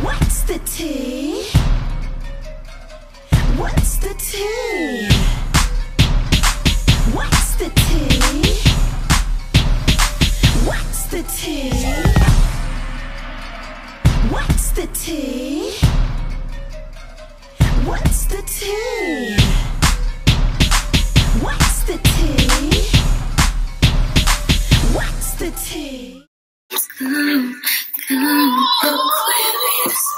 What's the tea? What's the tea? What's the tea? What's the tea? What's the tea? What's the tea? What's the tea? What's the tea? Aquarius.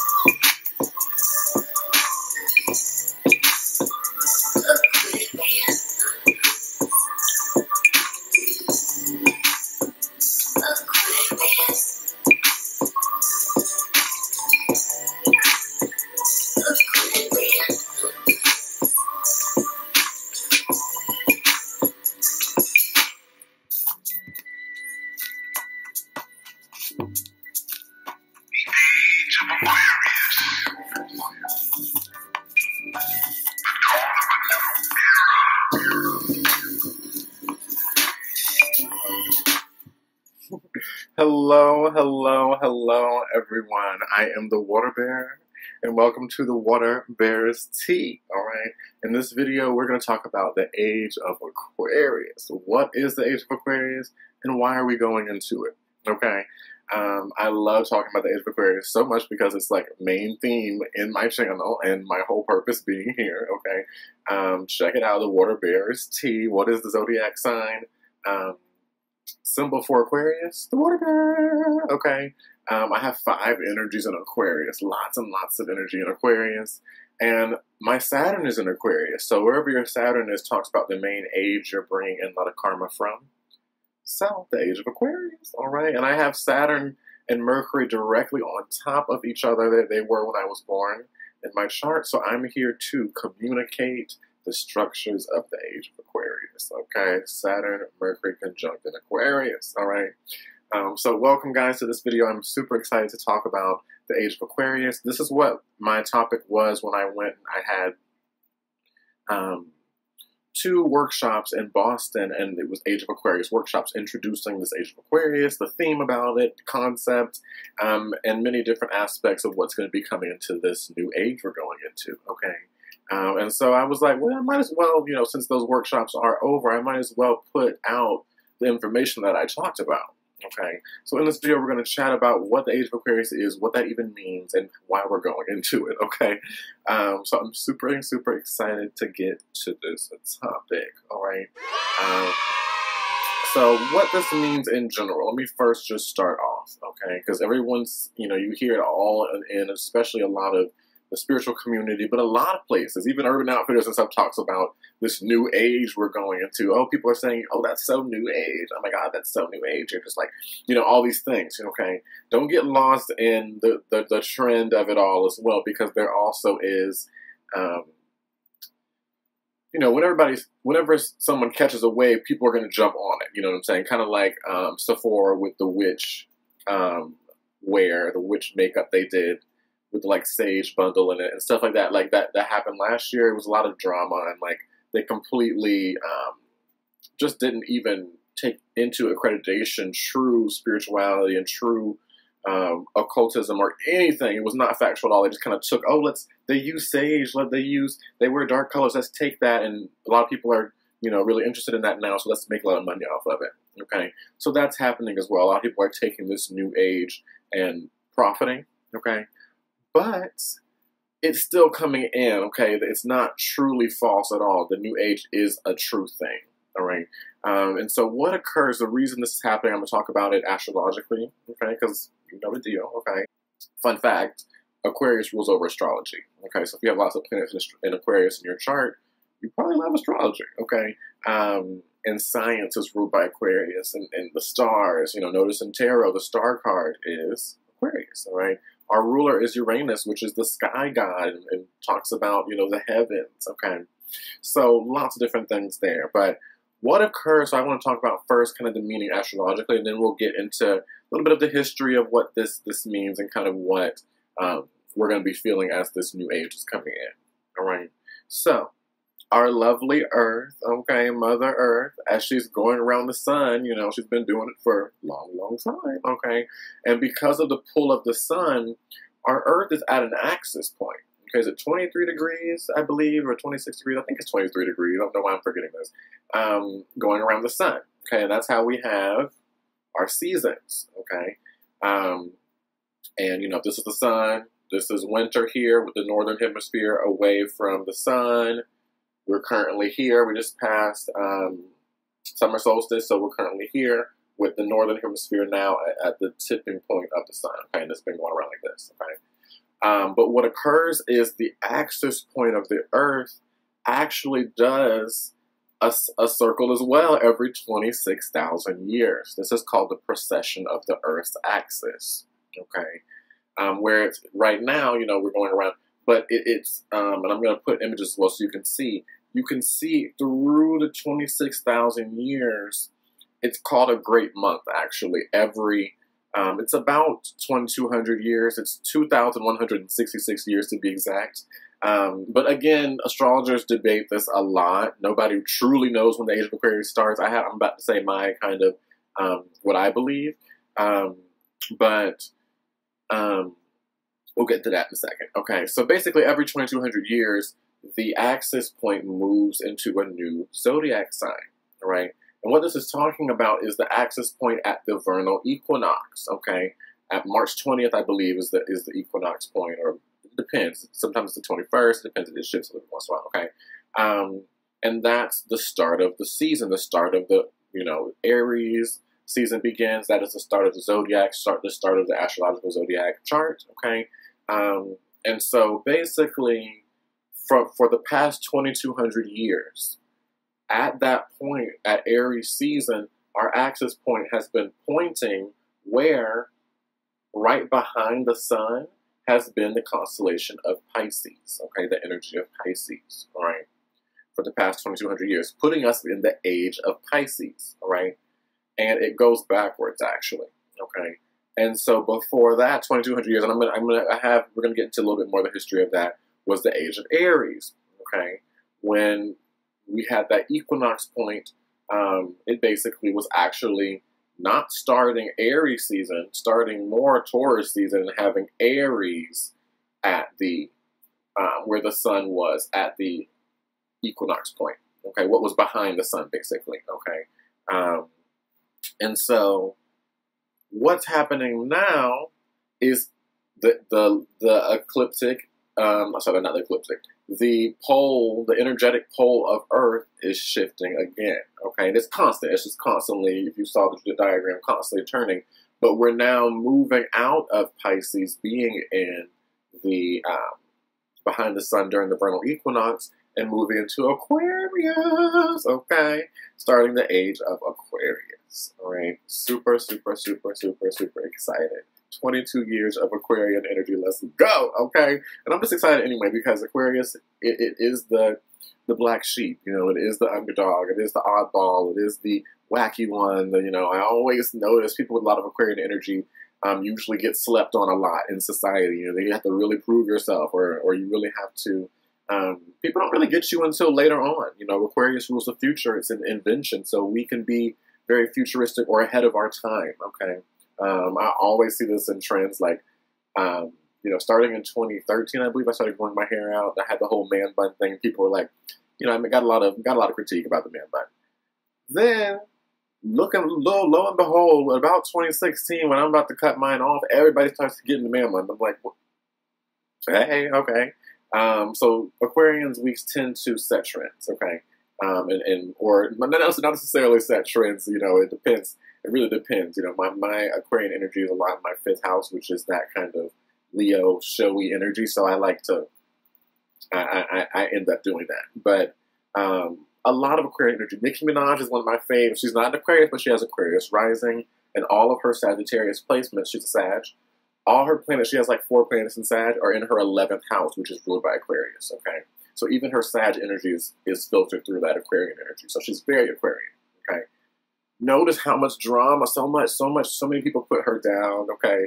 Hello, everyone. I am the Water Bearer, and welcome to the Water Bearer's Tea. All right. In this video, we're going to talk about the Age of Aquarius. What is the Age of Aquarius, and why are we going into it? Okay. I love talking about the Age of Aquarius so much because it's like a main theme in my channel and my whole purpose being here. Okay. Check it out. The Water Bearer's Tea. What is the zodiac sign? Symbol for Aquarius, the Water Bearer. Okay. I have 5 energies in Aquarius, lots and lots of energy in Aquarius, and my Saturn is in Aquarius. So wherever your Saturn is talks about the main age you're bringing in a lot of karma from. So the Age of Aquarius, all right. And I have Saturn and Mercury directly on top of each other. They were when I was born in my chart. So I'm here to communicate the structures of the Age of Aquarius. Okay, Saturn, Mercury conjunct in Aquarius. All right. So welcome, guys, to this video. I'm super excited to talk about the Age of Aquarius. This is what my topic was when I went and I had 2 workshops in Boston, and it was Age of Aquarius workshops introducing this Age of Aquarius, the theme about it, the concept, and many different aspects of what's going to be coming into this new age we're going into. Okay. And so I was like, well, I might as well, you know, since those workshops are over, I might as well put out the information that I talked about. Okay, so in this video, we're going to chat about what the Age of Aquarius is, what that even means, and why we're going into it, okay? So I'm super excited to get to this topic, all right? So what this means in general, let me first just start off, okay? Because everyone's, you know, you hear it all, and especially a lot of the spiritual community, but a lot of places, even Urban Outfitters and stuff talks about this new age we're going into. Oh, people are saying, oh, that's so new age. Oh my God, that's so new age. You're just like, you know, all these things, okay? Don't get lost in the trend of it all as well, because there also is, you know, whenever someone catches a wave, people are going to jump on it. You know what I'm saying? Kind of like Sephora with the witch wear, the witch makeup they did with the, like, sage bundle in it and stuff like that. Like that happened last year. It was a lot of drama, and like they completely just didn't even take into accreditation true spirituality and true occultism or anything. It was not factual at all. They just kind of took, oh, they use sage, they wear dark colors, let's take that, and a lot of people are, you know, really interested in that now, so let's make a lot of money off of it. Okay, so that's happening as well. A lot of people are taking this new age and profiting. Okay. But it's still coming in, okay? It's not truly false at all. The new age is a true thing, all right? And so what occurs, the reason this is happening, I'm going to talk about it astrologically, okay? Because you know the deal, okay? Fun fact, Aquarius rules over astrology, okay? So if you have lots of planets in Aquarius in your chart, you probably love astrology, okay? And science is ruled by Aquarius, and the stars, you know, notice in tarot, the star card is Aquarius, all right? Our ruler is Uranus, which is the sky god, and talks about, you know, the heavens, okay? So lots of different things there. But what occurs, so I want to talk about first kind of the meaning astrologically, and then we'll get into a little bit of the history of what this means and kind of what we're going to be feeling as this new age is coming in, all right? So our lovely Earth, okay, Mother Earth, as she's going around the sun, you know, she's been doing it for a long time, okay? And because of the pull of the sun, our Earth is at an axis point. Okay, is it 23 degrees, I believe, or 26 degrees? I think it's 23 degrees. I don't know why I'm forgetting this. Going around the sun. Okay, and that's how we have our seasons. Okay, and you know, this is the sun. This is winter here with the northern hemisphere away from the sun. We're currently here. We just passed summer solstice, so we're currently here with the northern hemisphere now at the tipping point of the sun. Okay, and it's been going around like this. Okay, but what occurs is the axis point of the Earth actually does a circle as well every 26,000 years. This is called the precession of the Earth's axis. Okay, where it's right now, you know, we're going around, but it's and I'm going to put images as well so you can see. You can see through the 26,000 years. It's called a great month, actually. It's about 2,200 years. It's 2,166 years to be exact. But again, astrologers debate this a lot. Nobody truly knows when the age of Aquarius starts. I'm about to say my kind of what I believe, but we'll get to that in a second. Okay, so basically, every 2,200 years, the axis point moves into a new zodiac sign. Right. And what this is talking about is the axis point at the vernal equinox, okay? At March 20th, I believe, is the equinox point, or it depends. Sometimes it's the 21st, it depends if it shifts a little once in a while, okay? And that's the start of the season, the start of the, you know, Aries season begins. That is the start of the zodiac, the start of the astrological zodiac chart, okay? And so basically, for the past 2,200 years, at that point, at Aries season, our axis point has been pointing where, right behind the sun, has been the constellation of Pisces, okay, the energy of Pisces, all right, for the past 2,200 years, putting us in the age of Pisces, all right, and it goes backwards, actually, okay, and so before that, 2,200 years, and we're gonna get into a little bit more of the history of that, was the age of Aries, okay, when we had that equinox point. It basically was actually not starting Aries season, starting more Taurus season, and having Aries at the where the sun was at the equinox point. Okay, what was behind the sun, basically. Okay, and so what's happening now is the ecliptic. Sorry, not the ecliptic. The pole, the energetic pole of Earth is shifting again, okay? And it's constant. It's just constantly, if you saw the diagram, constantly turning. But we're now moving out of Pisces, being in the, behind the sun during the vernal equinox, and moving into Aquarius, okay? Starting the age of Aquarius, all right? Super, super, super, super, super excited. 22 years of Aquarian energy. Let's go, okay? And I'm just excited anyway because Aquarius, it is the black sheep. You know, it is the underdog. It is the oddball. It is the wacky one. You know, I always notice people with a lot of Aquarian energy usually get slept on a lot in society. You know, you have to really prove yourself, or you really have to. People don't really get you until later on. You know, Aquarius rules the future. It's an invention, so we can be very futuristic or ahead of our time. Okay. I always see this in trends, like, you know, starting in 2013, I believe I started growing my hair out. I had the whole man bun thing. People were like, you know, I got a lot of critique about the man bun. Then, lo and behold, about 2016, when I'm about to cut mine off, everybody starts getting the man bun. I'm like, well, hey, okay. So Aquarians weeks tend to set trends, okay, or not necessarily set trends. You know, it depends. It really depends. You know, my Aquarian energy is a lot in my 5th house, which is that kind of Leo showy energy. So I like to, I end up doing that. But a lot of Aquarian energy. Nicki Minaj is one of my favorites. She's not an Aquarius, but she has Aquarius rising, and all of her Sagittarius placements. She's a Sag. All her planets, she has like 4 planets in Sag, are in her 11th house, which is ruled by Aquarius. Okay, so even her Sag energy is filtered through that Aquarian energy. So she's very Aquarian. Okay. Notice how much drama, so many people put her down, okay?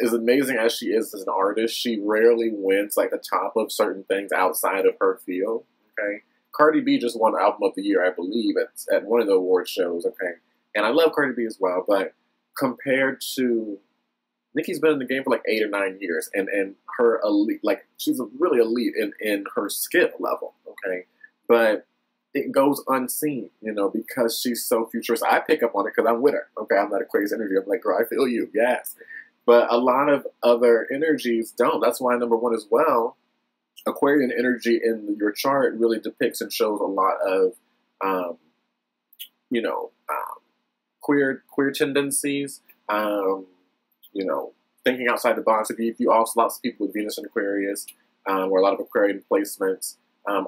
As amazing as she is as an artist, she rarely wins, like, the top of certain things outside of her field, okay? Cardi B just won Album of the Year, I believe, at one of the award shows, okay? And I love Cardi B as well, but compared to Nikki's been in the game for like 8 or 9 years, and her elite, like she's really elite in her skill level, okay? But it goes unseen, you know, because she's so futuristic. I pick up on it because I'm with her, okay? I'm not Aquarius energy. I'm like, girl, I feel you, yes. But a lot of other energies don't. That's why number one as well, Aquarian energy in your chart really depicts and shows a lot of, you know, queer tendencies, you know, thinking outside the box. If you also, lots of people with Venus in Aquarius, or a lot of Aquarian placements,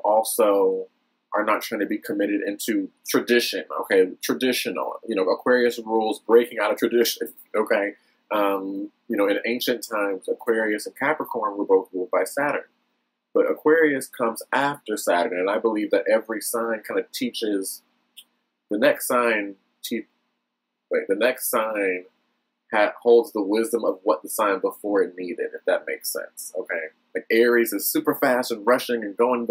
also are not trying to be committed into tradition, okay? Traditional, you know, Aquarius rules breaking out of tradition, okay? You know, in ancient times, Aquarius and Capricorn were both ruled by Saturn. But Aquarius comes after Saturn, and I believe that every sign kind of teaches the next sign. The next sign holds the wisdom of what the sign before it needed, if that makes sense. Okay, like Aries is super fast and rushing and going.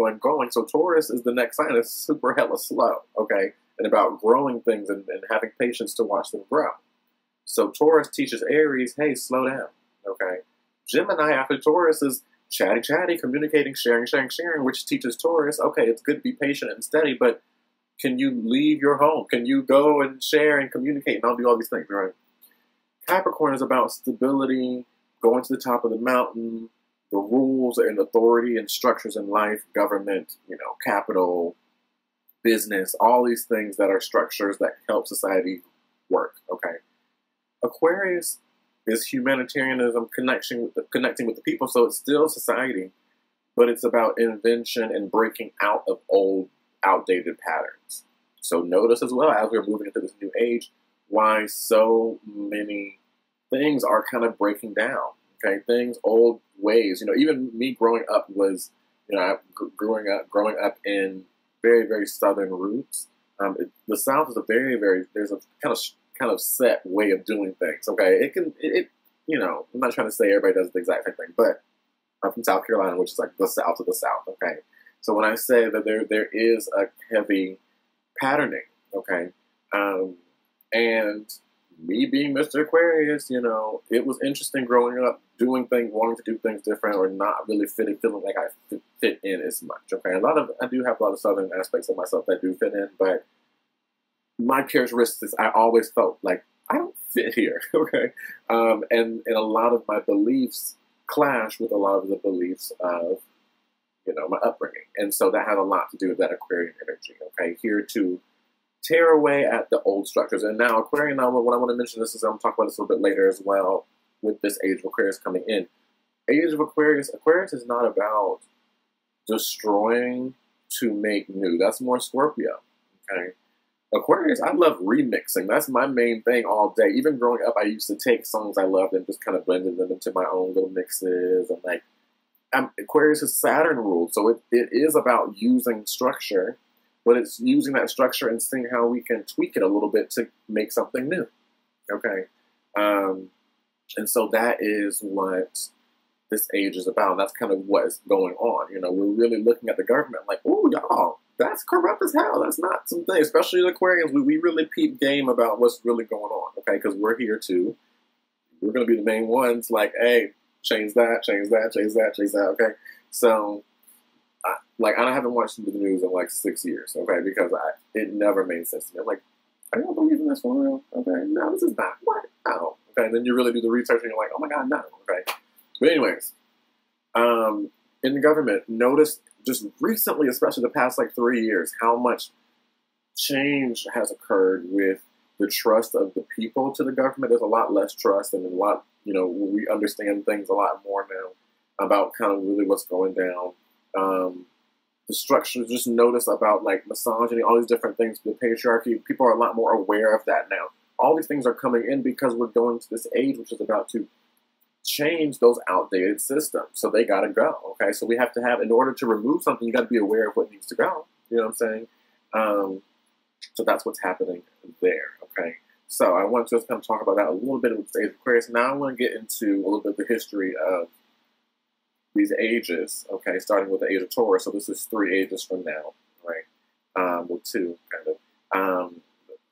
So Taurus is the next sign that's super hella slow. Okay, and about growing things and having patience to watch them grow. So Taurus teaches Aries, hey, slow down. Okay, Gemini after Taurus is chatty, communicating, sharing, which teaches Taurus, okay, it's good to be patient and steady, but can you leave your home? Can you go and share and communicate and I'll do all these things, right? Capricorn is about stability, going to the top of the mountain, the rules and authority and structures in life, government, you know, capital, business, all these things that are structures that help society work, okay? Aquarius is humanitarianism, connecting with the people, so it's still society, but it's about invention and breaking out of old, outdated patterns. So notice as well, as we're moving into this new age, why so many things are kind of breaking down, okay? Things, old ways, you know, even me growing up was, you know, growing up in very, very southern roots. The South is a there's a kind of set way of doing things, okay? You know, I'm not trying to say everybody does the exact same thing, but I'm from South Carolina, which is like the South of the South, okay? So when I say that there is a heavy patterning, okay? And me being Mr. Aquarius, you know, it was interesting growing up, doing things, wanting to do things different, or not really feeling like I fit in as much, okay? I do have a lot of Southern aspects of myself that do fit in, but my characteristics, I always felt like I don't fit here, okay? And a lot of my beliefs clash with a lot of the beliefs of, you know, my upbringing. And so that has a lot to do with that Aquarian energy, okay? Here to tear away at the old structures. And now Aquarian, what I want to mention this is, I'm going to talk about this a little bit later as well, with this Age of Aquarius coming in. Age of Aquarius is not about destroying to make new. That's more Scorpio, okay? Aquarius, I love remixing. That's my main thing all day. Even growing up, I used to take songs I loved and just kind of blended them into my own little mixes. And like, Aquarius is Saturn ruled, so it is about using structure, but it's using that structure and seeing how we can tweak it a little bit to make something new, okay? And so that is what this age is about. That's kind of what is going on. You know, we're really looking at the government like, ooh, y'all, that's corrupt as hell. That's not something, especially the Aquarians. We really peep game about what's really going on, okay? Because we're here too. We're going to be the main ones like, hey, change that, okay? So, I haven't watched the news in like 6 years, okay? Because it never made sense to me. I'm like, are y'all believing this for real? Okay, no, this is not. What? No. Okay, and then you really do the research and you're like, oh my God, no, okay? But anyways, in the government, notice just recently, especially the past like 3 years, how much change has occurred with the trust of the people to the government. There's a lot less trust, and a lot, you know, we understand things a lot more now about kind of really what's going down. The structure, just notice about like misogyny, all these different things, the patriarchy, people are a lot more aware of that now. All these things are coming in because we're going to this age which is about to change those outdated systems. So they got to go, okay? So we have to have, in order to remove something, you got to be aware of what needs to go. You know what I'm saying? So that's what's happening there, okay? So I want to just kind of talk about that a little bit with the Age of Aquarius. Now I want to get into a little bit of the history of these ages, okay, starting with the Age of Taurus. So this is 3 ages from now, right? Well, 2, kind of,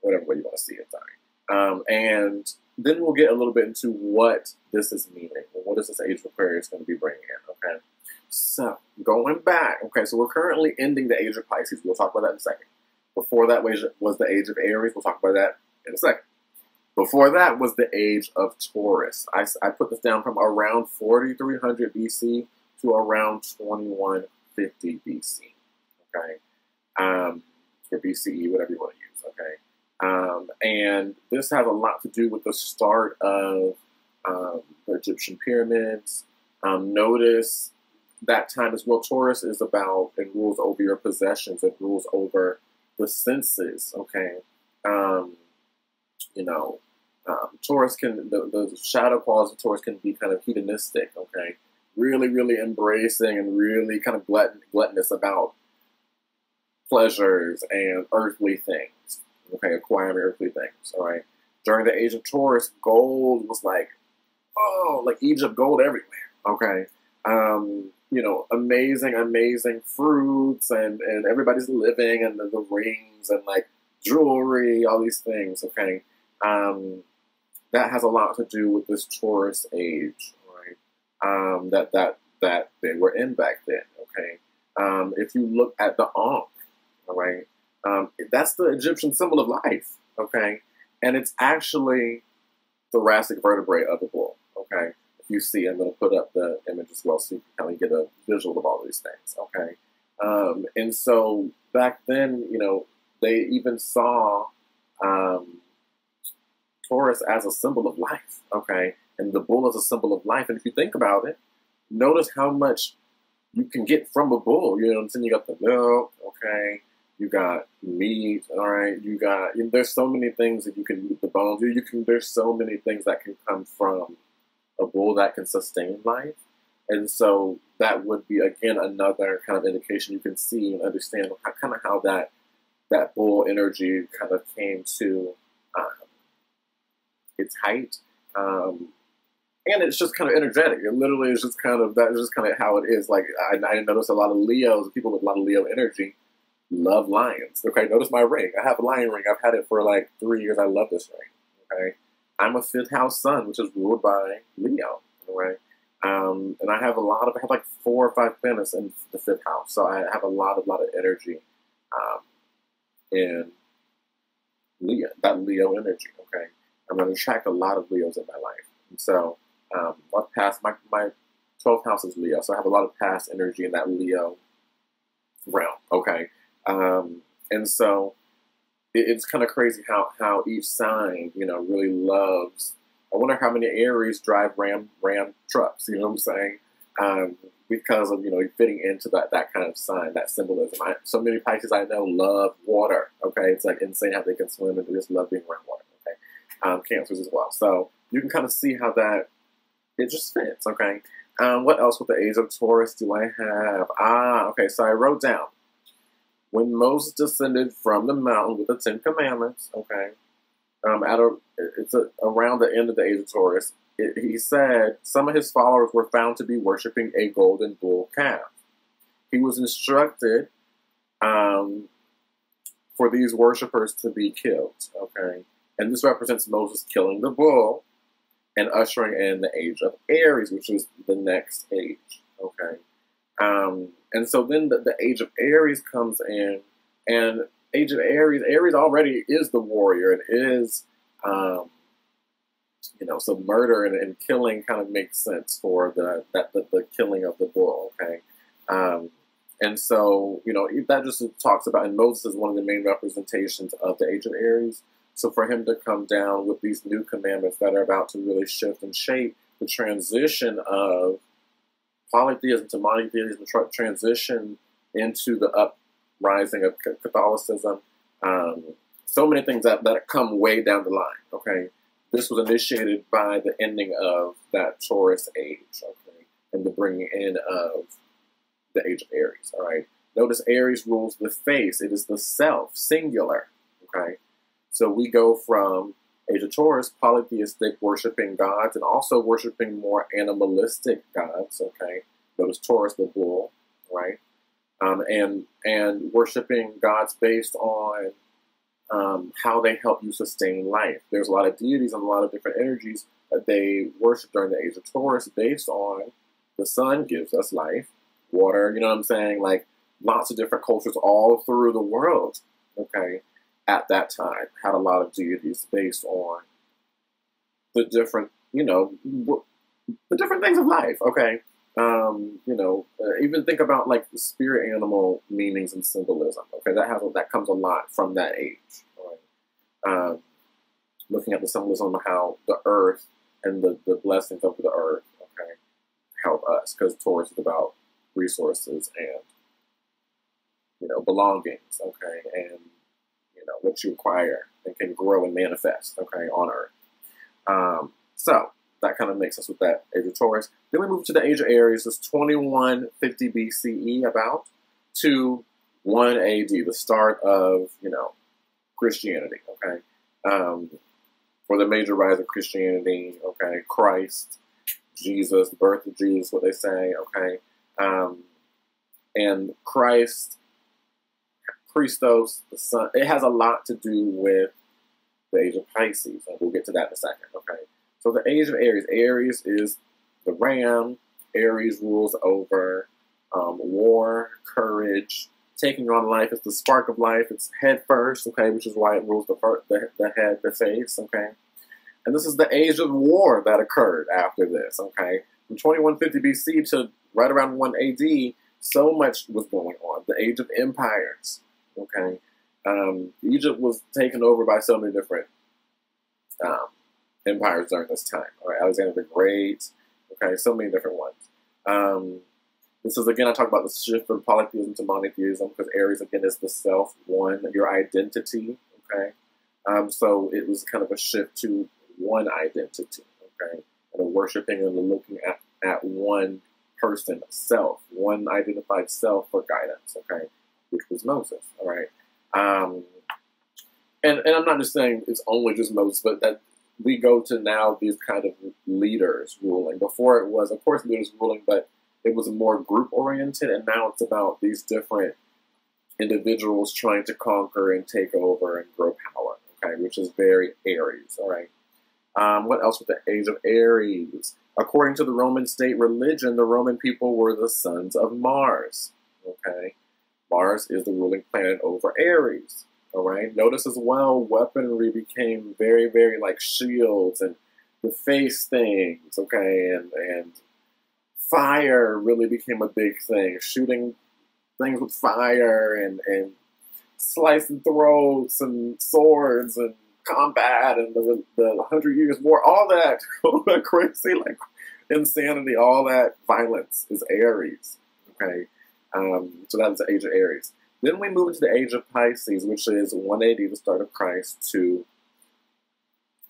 whatever way you want to see it, sorry. And then we'll get a little bit into what this is meaning. What is this age of Aquarius going to be bringing in, okay? So, going back, okay, so we're currently ending the age of Pisces. We'll talk about that in a second. Before that was the age of Aries. We'll talk about that in a second. Before that was the age of Taurus. I put this down from around 4300 BC to around 2150 BC, okay? Or BCE, whatever you want to use, okay? And this has a lot to do with the start of the Egyptian pyramids. Notice that time as well, Taurus is about, it rules over your possessions, it rules over the senses, okay? You know, Taurus can, the shadow qualities of Taurus can be kind of hedonistic, okay? Really, really embracing and really kind of gluttonous about pleasures and earthly things, okay? Acquiring earthly things, all right? During the age of Taurus, gold was like, oh, like Egypt, gold everywhere, okay? You know, amazing, amazing fruits and everybody's living and the rings and like jewelry, all these things, okay? That has a lot to do with this Taurus age, right? That they were in back then, okay? If you look at the ankh, all right, that's the Egyptian symbol of life, okay? And it's actually thoracic vertebrae of the bull, okay? You see, I'm going to put up the image as well so you can kind of get a visual of all these things, okay? And so back then, you know, they even saw Taurus as a symbol of life, okay? And the bull is a symbol of life. And if you think about it, notice how much you can get from a bull. You know what I'm saying? You got the milk, okay? You got meat, all right? You got, there's so many things that you can eat, the bones. There's so many things that can come from a bull that can sustain life. And so that would be, again, another kind of indication you can see and understand how that bull energy kind of came to its height. And it's just kind of energetic. It literally is just kind of, that is just kind of how it is. Like, I notice a lot of Leos, people with a lot of Leo energy, love lions. Okay, notice my ring. I have a lion ring. I've had it for like 3 years. I love this ring. Okay. I'm a 5th house sun, which is ruled by Leo, right? And I have like 4 or 5 planets in the 5th house, so I have a lot of energy in Leo, that Leo energy. Okay, I'm going to attract a lot of Leos in my life, and so my 12th house is Leo, so I have a lot of past energy in that Leo realm. Okay, and so it's kind of crazy how each sign, you know, really loves. I wonder how many Aries drive Ram trucks, you know what I'm saying? Because of, you know, fitting into that kind of sign, that symbolism. So many Pisces I know love water, okay? It's like insane how they can swim and they just love being around water, okay? Cancers as well. So you can kind of see how that, it just fits, okay? What else with the age of Taurus do I have? Okay, so I wrote down, when Moses descended from the mountain with the 10 Commandments, okay, around the end of the age of Taurus, he said some of his followers were found to be worshiping a golden bull calf. He was instructed for these worshipers to be killed, okay, and this represents Moses killing the bull and ushering in the age of Aries, which is the next age, okay. And so then the age of Aries comes in, and age of Aries already is the warrior and is, you know, so murder and killing kind of makes sense for the killing of the bull, okay? And so, you know, that just talks about, and Moses is one of the main representations of the age of Aries. So for him to come down with these new commandments that are about to really shift and shape the transition of polytheism to monotheism, transition into the uprising of Catholicism, so many things that come way down the line, okay? This was initiated by the ending of that Taurus age, okay? And the bringing in of the age of Aries, all right? Notice Aries rules the face. It is the self, singular, okay? So we go from age of Taurus, polytheistic, worshiping gods, and also worshiping more animalistic gods, okay? Notice Taurus, the bull, right? And worshiping gods based on how they help you sustain life. There's a lot of deities and a lot of different energies that they worship during the age of Taurus based on the sun gives us life, water, you know what I'm saying? Like lots of different cultures all through the world, okay, at that time had a lot of deities based on the different, you know, the different things of life, okay? You know, even think about like the spirit animal meanings and symbolism, okay? That comes a lot from that age, right? Looking at the symbolism of how the earth and the blessings of the earth, okay, help us, because Taurus is about resources and, you know, belongings, okay, and, you know, what you acquire and can grow and manifest, okay, on earth. So that kind of makes us with that age of Taurus. Then we move to the age of Aries. It's 2150 BCE about to 1 AD, the start of, you know, Christianity, okay? For the major rise of Christianity, okay? Christ, Jesus, the birth of Jesus, what they say, okay? And Christ, Christos, the sun, it has a lot to do with the age of Pisces, and we'll get to that in a second, okay? So the age of Aries. Aries is the ram. Aries rules over war, courage, taking on life. It's the spark of life. It's head first, okay, which is why it rules the head, the face, okay. And this is the age of war that occurred after this, okay. From 2150 BC to right around 1 AD, so much was going on. The age of empires, okay. Egypt was taken over by so many different empires during this time. All right, Alexander the Great, okay, so many different ones. This is, again, I talk about the shift from polytheism to monotheism, because Aries, again, is the self, one, your identity, okay? So it was kind of a shift to one identity, okay? And a worshiping and a looking at one person, self, one identified self for guidance, okay? Which was Moses, all right? And I'm not just saying it's only just Moses, but that we go to now these kind of leaders ruling. Before it was, of course, leaders ruling, but it was more group-oriented, and now it's about these different individuals trying to conquer and take over and grow power, okay, which is very Aries, all right? What else with the age of Aries? According to the Roman state religion, the Roman people were the sons of Mars, okay? Mars is the ruling planet over Aries, all right? Notice as well, weaponry became very, very like shields and the face things, okay, and fire really became a big thing. Shooting things with fire and slicing throats and swords and combat and the 100 Years' War, all that crazy, like insanity, all that violence is Aries, okay? So that's the age of Aries. Then we move into the age of Pisces, which is 180, the start of Christ, to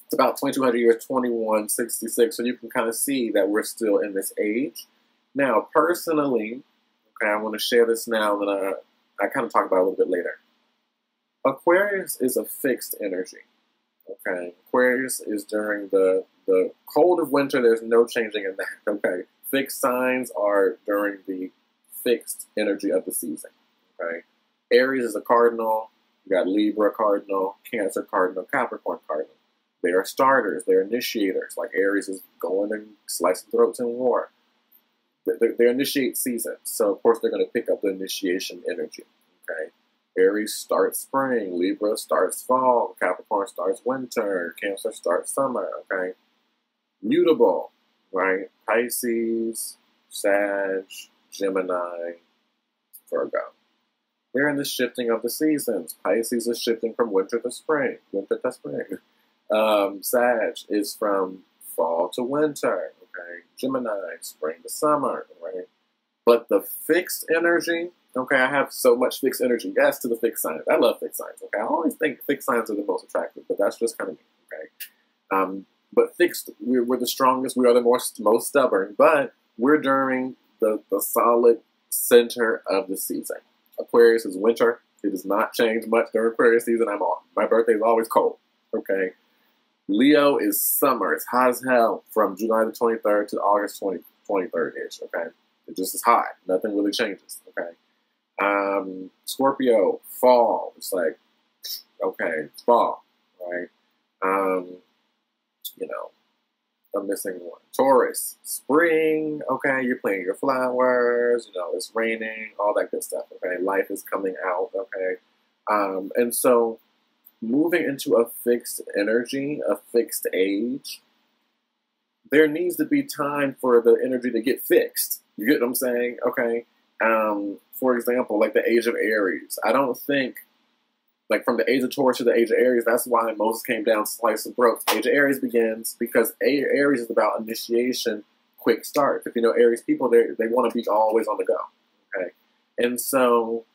it's about 2,200 years, 2166. So you can kind of see that we're still in this age. Now, personally, okay, I want to share this now that I kind of talk about it a little bit later. Aquarius is a fixed energy. Okay, Aquarius is during the cold of winter. There's no changing in that. Okay, fixed signs are during the fixed energy of the season. Okay, Aries is a cardinal. You got Libra cardinal, Cancer cardinal, Capricorn cardinal. They are starters. They're initiators. Like Aries is going and slicing throats in war. They initiate seasons. So, of course, they're going to pick up the initiation energy. Okay, Aries starts spring. Libra starts fall. Capricorn starts winter. Cancer starts summer. Okay, mutable, right? Pisces, Sag, Gemini, Virgo. They're in the shifting of the seasons. Pisces is shifting from winter to spring. Sag is from fall to winter, okay? Gemini, spring to summer, right? But the fixed energy, okay, I have so much fixed energy. Yes, to the fixed signs. I love fixed signs, okay? I always think fixed signs are the most attractive, but that's just kind of me, okay? But fixed, we're the strongest. We are the most stubborn, but we're during the solid center of the season. Aquarius is winter. It does not change much during Aquarius season. My birthday is always cold, okay? Leo is summer. It's hot as hell from July the 23rd to August 23rd-ish, okay? It just is hot. Nothing really changes, okay? Scorpio, fall. It's like okay, fall, right? You know, I'm missing one. Taurus, spring, okay, you're planting your flowers, you know, it's raining, all that good stuff, okay? Life is coming out, okay? And so moving into a fixed energy, a fixed age, there needs to be time for the energy to get fixed. You get what I'm saying? Okay. For example, like the age of Aries. I don't think, like from the age of Taurus to the age of Aries, that's why Moses came down, sliced and broke. Age of Aries begins because Aries is about initiation, quick start. If you know Aries people, they want to be always on the go. Okay. And so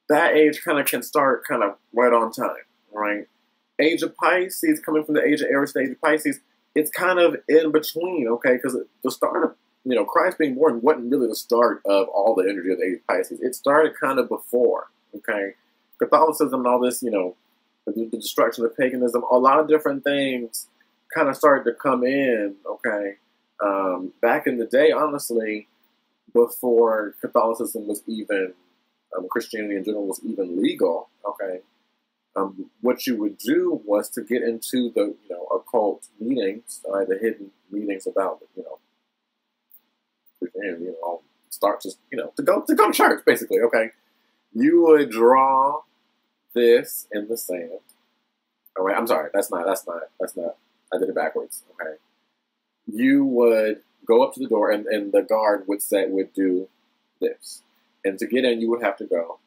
that age kind of can start kind of right on time, right? Age of Pisces, coming from the age of Aries to the age of Pisces, it's kind of in between, okay? Because the start of, you know, Christ being born wasn't really the start of all the energy of the age of Pisces. It started kind of before, okay? Catholicism and all this, you know, the destruction of paganism, a lot of different things kind of started to come in, okay? Back in the day, honestly, before Catholicism was even, Christianity in general was even legal, okay? What you would do was to get into the, you know, occult meetings, the hidden meetings about, you know, Christianity, you know, start to, you know, to go to church, basically, okay? You would draw this in the sand. All right, I'm sorry, that's not, I did it backwards, okay? You would go up to the door and the guard would do this. And to get in, you would have to go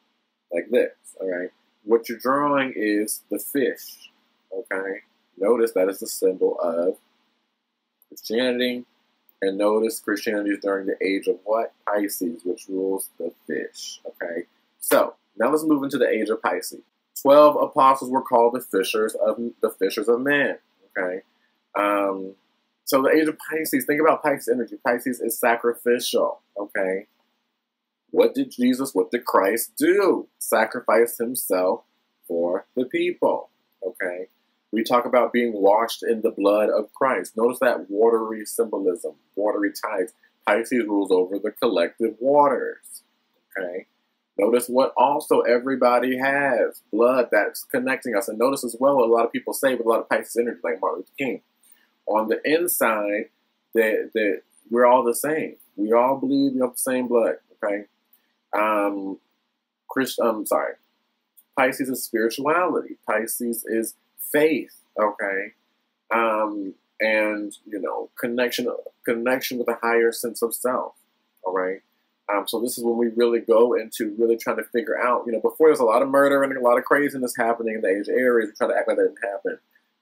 like this, all right? What you're drawing is the fish, okay? Notice that is the symbol of Christianity. And notice Christianity is during the age of what? Pisces, which rules the fish, okay? So, now let's move into the age of Pisces. 12 apostles were called the fishers of men, okay? So the age of Pisces, think about Pisces energy. Pisces is sacrificial, okay? What did Christ do? Sacrifice himself for the people, okay? We talk about being washed in the blood of Christ. Notice that watery symbolism, watery tides. Pisces rules over the collective waters, okay? Notice what also everybody has, blood that's connecting us. And notice as well, a lot of people say with a lot of Pisces energy, like Martin Luther King, on the inside, that we're all the same. We all bleed the same blood, okay? Pisces is spirituality. Pisces is faith, okay? And, you know, connection with a higher sense of self, all right? So this is when we really go into really trying to figure out, you know, before there's a lot of murder and a lot of craziness happening in the age of Aries, we try to act like that didn't happen.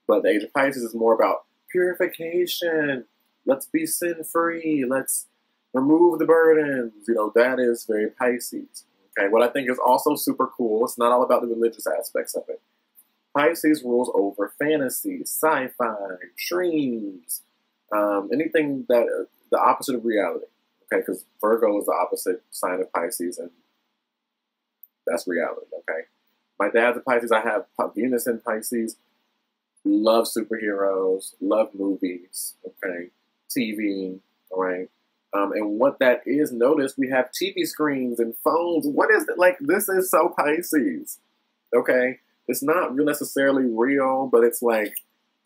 But the age of Pisces is more about purification. Let's be sin-free. Let's remove the burdens. You know, that is very Pisces. Okay, what I think is also super cool, it's not all about the religious aspects of it. Pisces rules over fantasy, sci-fi, dreams, anything that the opposite of reality. Okay, because Virgo is the opposite sign of Pisces, and that's reality. Okay, my dad's a Pisces. I have Venus in Pisces. Love superheroes, love movies. Okay, TV. All right. And what that is, notice we have TV screens and phones. What is it? Like, this is so Pisces, okay? It's not necessarily real, but it's like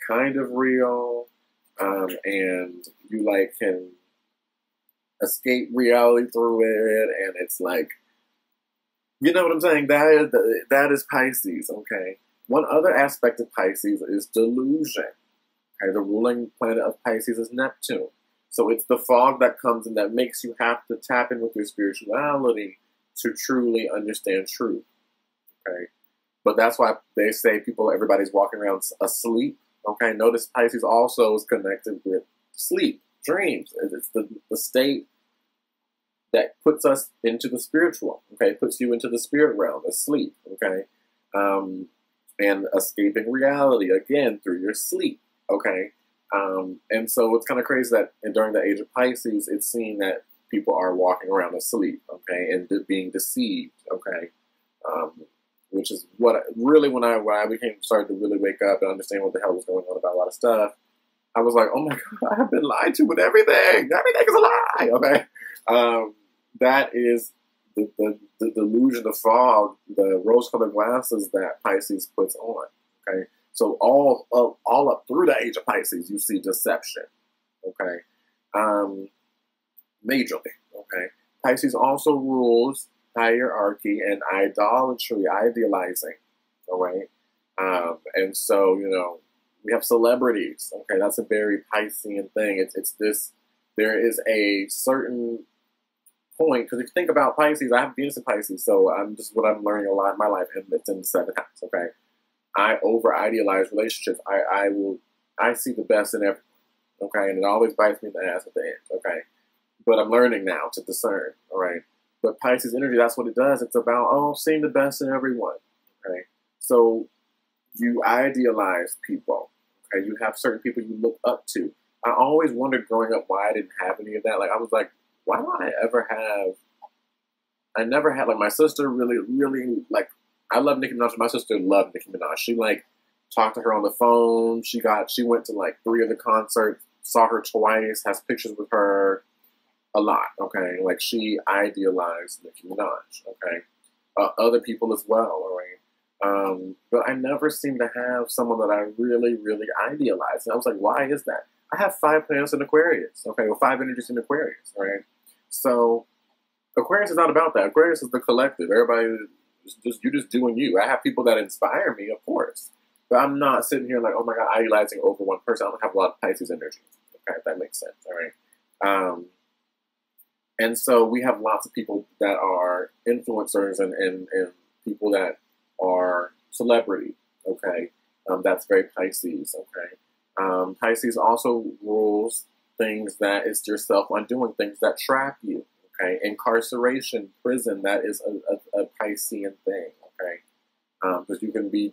kind of real. And you like can escape reality through it. And it's like, you know what I'm saying? That is Pisces, okay? One other aspect of Pisces is delusion. Okay, the ruling planet of Pisces is Neptune. So it's the fog that comes in that makes you have to tap in with your spirituality to truly understand truth, okay? But that's why they say everybody's walking around asleep, okay? Notice Pisces also is connected with sleep, dreams. It's the state that puts us into the spiritual, okay? Puts you into the spirit realm, asleep, okay? And escaping reality, again, through your sleep, okay? And so it's kind of crazy that during the age of Pisces, it's seen that people are walking around asleep, okay, and being deceived, okay, which is what really when I started to really wake up and understand what the hell was going on about a lot of stuff, I was like, oh my God, I have been lied to with everything. Everything is a lie, okay. That is the delusion, the fog, the rose-colored glasses that Pisces puts on. Okay, so all up through the age of Pisces, you see deception. Okay, majorly. Okay, Pisces also rules hierarchy and idolatry, idealizing. All right, and so we have celebrities. Okay, that's a very Piscean thing. It's this. There is a certain point, because if you think about Pisces, I have Venus in Pisces, so what I'm learning a lot in my life, and it's in the 7th house. Okay, I over idealize relationships. I see the best in everyone. Okay, and it always bites me in the ass at the end. Okay, but I'm learning now to discern. All right, but Pisces energy, that's what it does. It's about seeing the best in everyone. Okay, so you idealize people. Okay, you have certain people you look up to. I always wondered growing up why I didn't have any of that. Like, I was like, why don't I ever have? I never had, like, my sister really, like, I love Nicki Minaj. My sister loved Nicki Minaj. She, like, talked to her on the phone. She went to, like, 3 of the concerts, saw her twice, has pictures with her a lot, okay? Like, she idealized Nicki Minaj, okay? Other people as well, all right? But I never seemed to have someone that I really, idealized. And I was like, why is that? I have 5 planets in Aquarius, okay? Well, 5 energies in Aquarius, all right? So Aquarius is not about that. Aquarius is the collective. Everybody, you're just doing you. I have people that inspire me, of course. But I'm not sitting here like, oh my God, idealizing over one person. I don't have a lot of Pisces energy. Okay, if that makes sense, all right? And so we have lots of people that are influencers and people that are celebrity, okay? That's very Pisces, okay? Pisces also rules things that it's your self-undoing, things that trap you, okay? Incarceration, prison, that is a Piscean thing, okay? Because you can be,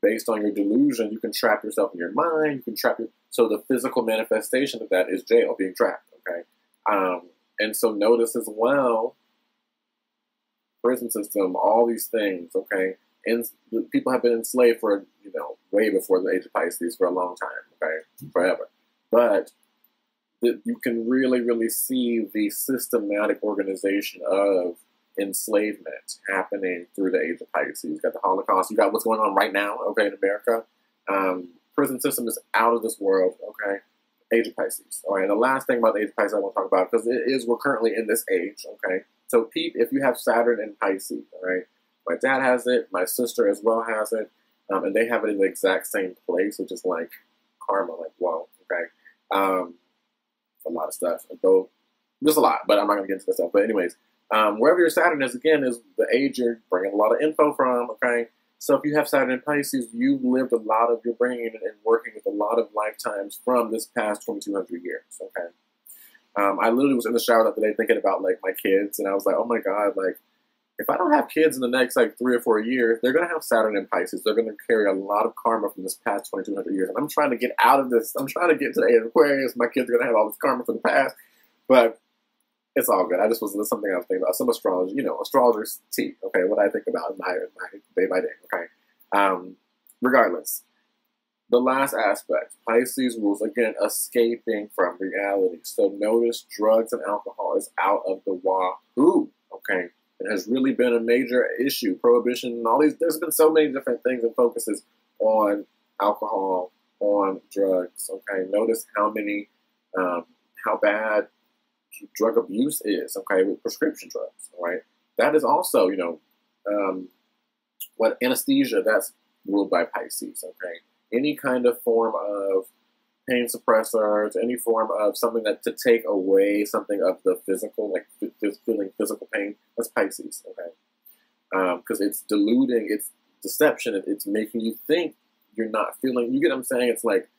based on your delusion, you can trap yourself in your mind, you can trap your, so the physical manifestation of that is jail, being trapped, okay? And so notice as well, prison system, all these things, okay? And people have been enslaved for, way before the age of Pisces for a long time, okay? Forever. But you can really see the systematic organization of enslavement happening through the age of Pisces. You got the Holocaust. You got what's going on right now, okay, in America. Prison system is out of this world, okay? Age of Pisces. All right, and the last thing about the age of Pisces I want to talk about, because we're currently in this age, okay? So Pete, if you have Saturn in Pisces, all right? My dad has it, my sister as well has it, and they have it in the exact same place, which is like karma, like, whoa, okay? A lot of stuff, just a lot, but I'm not going to get into this stuff. But anyways, wherever your Saturn is, again, is the age you're bringing a lot of info from, okay? So if you have Saturn in Pisces, you've lived a lot of your brain and working with a lot of lifetimes from this past 2,200 years, okay? I literally was in the shower the other day thinking about, like, my kids, and I was like, oh my God, like, if I don't have kids in the next, like, 3 or 4 years, they're going to have Saturn in Pisces. They're going to carry a lot of karma from this past 2,200 years. And I'm trying to get out of this. I'm trying to get to the age of Aquarius. My kids are going to have all this karma from the past. But it's all good. That's something I was thinking about. Some astrology, astrologer's tea, okay, what I think about in my day by day, okay? Regardless, the last aspect, Pisces rules, again, escaping from reality. So notice drugs and alcohol is out of the wahoo, okay? It has really been a major issue. Prohibition and all these, there's been so many different things and focuses on alcohol, on drugs, okay? Notice how bad drug abuse is, okay, with prescription drugs, all right? That is also, what anesthesia, that's ruled by Pisces, okay? Any kind of form of pain suppressors, any form of something that to take away something of the physical, like feeling physical pain, that's Pisces, okay? Because it's diluting, it's deception, it's making you think you're not feeling, you get what I'm saying? It's like,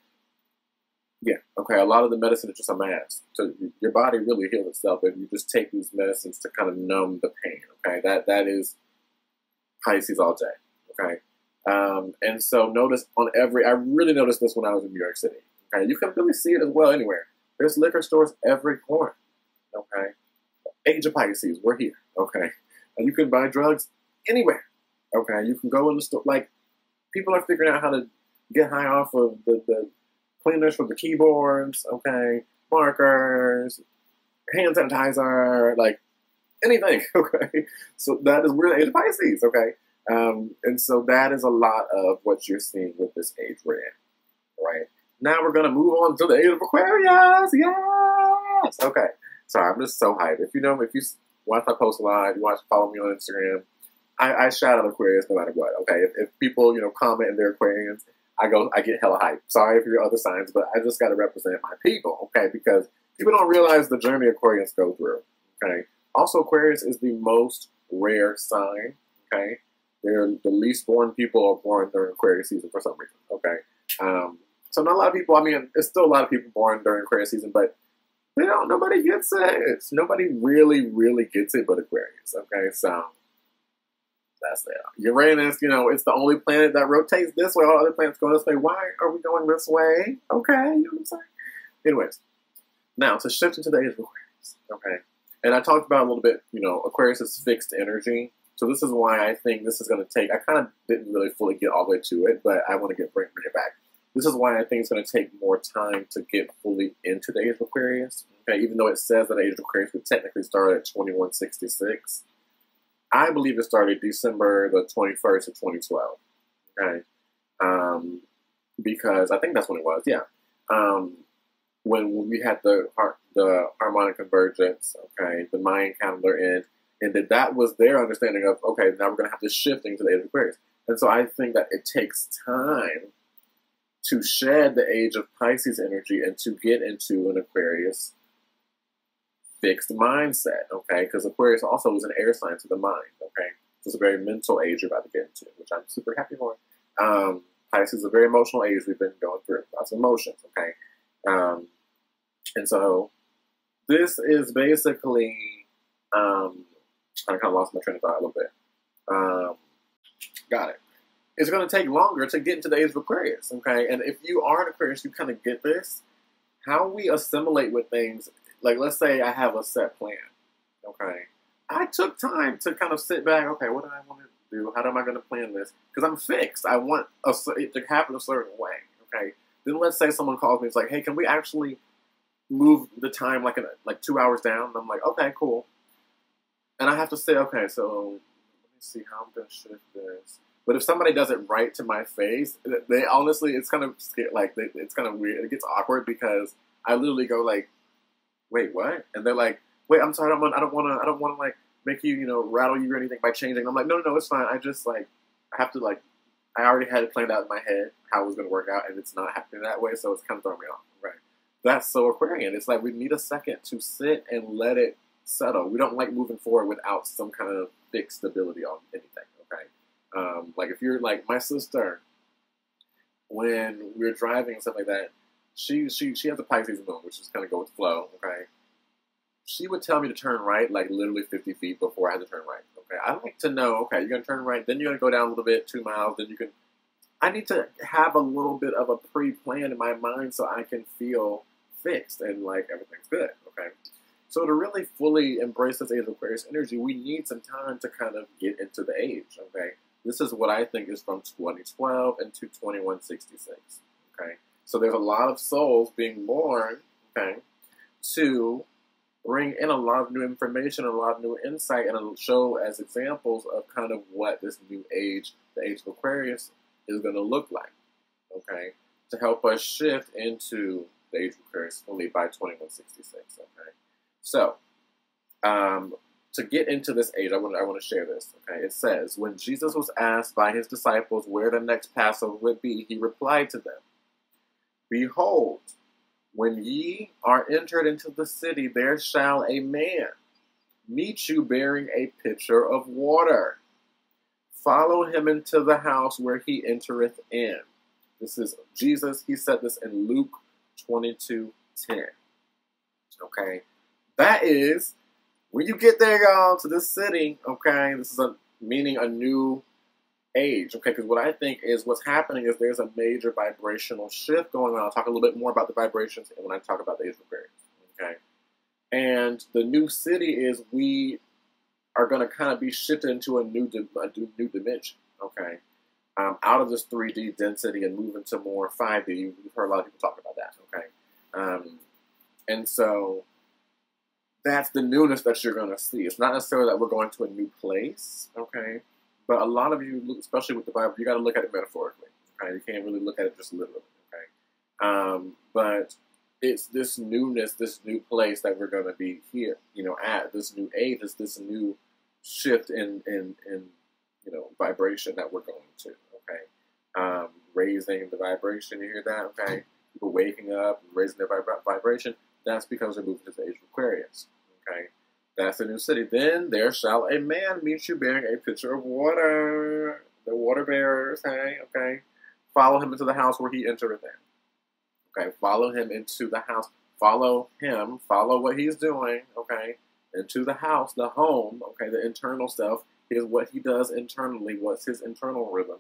yeah, okay, a lot of the medicine is just a mask. So your body really heals itself, and you just take these medicines to kind of numb the pain, okay? That is Pisces all day, okay? And so notice I really noticed this when I was in New York City, okay? You can really see it as well anywhere. There's liquor stores every corner, okay? Age of Pisces, we're here, okay? And you can buy drugs anywhere, okay? You can go in the store, like, people are figuring out how to get high off of the cleaners from the keyboards, okay? Markers, hand sanitizer, like, anything, okay? So that is, we're the age of Pisces, okay? And so that is a lot of what you're seeing with this age we're in, right? Now we're gonna move on to the age of Aquarius, yes! Okay, sorry, I'm just so hyped. If you watch my post live, follow me on Instagram, I shout out Aquarius no matter what, okay? If people, comment and they're Aquarians, I get hella hype. Sorry for your other signs, but I just gotta represent my people, okay? Because people don't realize the journey Aquarians go through, okay? Also, Aquarius is the most rare sign, okay? They're the least born people are born during Aquarius season for some reason, okay? So not a lot of people, there's still a lot of people born during Aquarius season, but nobody gets it. Nobody really, really gets it but Aquarius, okay? So that's it. Uranus, it's the only planet that rotates this way. All other planets go this way. Why are we going this way? Okay, you know what I'm saying? Anyways, now to shift into the age of Aquarius, okay? And I talked about a little bit, Aquarius is fixed energy. So this is why I think this is going to take, I kind of didn't really fully get all the way to it, but I want to bring it back. This is why I think it's going to take more time to get fully into the age of Aquarius. Okay, even though it says that the age of Aquarius would technically start at 2166. I believe it started December the 21st of 2012. Okay, because I think that's when it was. Yeah, when we had the harmonic convergence. Okay, the Mayan calendar and that was their understanding of, okay, now we're going to have to shift into the age of Aquarius. And so I think that it takes time to shed the age of Pisces energy and to get into an Aquarius fixed mindset, okay? Because Aquarius also is an air sign to the mind, okay? So it's a very mental age you're about to get into, which I'm super happy for. Pisces is a very emotional age we've been going through. Lots of emotions, okay? And so this is basically... I kind of lost my train of thought a little bit. Got it. It's going to take longer to get into the age of Aquarius, okay? And if you are an Aquarius, you kind of get this. How we assimilate with things, like let's say I have a set plan, okay? I took time to kind of sit back, okay, what do I want to do? How am I going to plan this? Because I'm fixed. I want it to happen a certain way, okay? Then let's say someone calls me, it's like, hey, can we actually move the time like 2 hours down? And I'm like, okay, cool. And I have to say, okay, so let me see how I'm going to shift this. But if somebody does it right to my face, they honestly, it's kind of scary, it's kind of weird. It gets awkward because I literally go like, wait, what? And they're like, wait, I'm sorry, I don't want to like make you, rattle you or anything by changing. I'm like, no, it's fine. I just I have to I already had it planned out in my head how it was going to work out, and it's not happening that way, so it's kind of throwing me off, right? That's so Aquarian. It's like we need a second to sit and let it settle. We don't like moving forward without some kind of fixed stability on anything, okay? Like if you're like my sister, when we're driving and stuff like that, she has a Pisces moon, which is kind of go with the flow, okay? She would tell me to turn right, like literally 50 feet before I had to turn right, okay? I like to know, okay, you're going to turn right, then you're going to go down a little bit, 2 miles, then I need to have a little bit of a pre-plan in my mind so I can feel fixed and like everything's good, okay? So to really fully embrace this age of Aquarius energy, we need some time to kind of get into the age, okay? This is what I think is from 2012 into 2166, okay? So there's a lot of souls being born, okay, to bring in a lot of new information, a lot of new insight, and it'll show as examples of kind of what this new age, the age of Aquarius, is going to look like, okay? To help us shift into the age of Aquarius fully by 2166, okay? So, to get into this age, I want to share this. Okay, it says, when Jesus was asked by his disciples where the next Passover would be, he replied to them, "Behold, when ye are entered into the city, there shall a man meet you bearing a pitcher of water. Follow him into the house where he entereth in." This is Jesus. He said this in Luke 22:10. Okay. That is, when you get there, y'all, to this city, okay, this is meaning a new age, okay, because what I think is what's happening is there's a major vibrational shift going on. I'll talk a little bit more about the vibrations when I talk about the age of Aquarius, okay? And the new city is we are going to kind of be shifted into a new dimension, okay? Out of this 3D density and move into more 5D. You've heard a lot of people talk about that, okay? And so... that's the newness that you're going to see. It's not necessarily that we're going to a new place, okay? But a lot of you, especially with the Bible, you got to look at it metaphorically, okay? You can't really look at it just literally, okay? But it's this newness, this new place that we're going to be here, you know, at this new age, this new shift in you know, vibration that we're going to, okay? Raising the vibration, you hear that, okay? People waking up and raising their vibration. That's because they're moving to the age of Aquarius, okay? That's the new city. Then there shall a man meet you bearing a pitcher of water. The water bearers, hey, okay? Follow him into the house where he entereth in. Okay, follow him into the house. Follow him. Follow what he's doing, okay? Into the house, the home, okay? The internal stuff is what he does internally. What's his internal rhythm,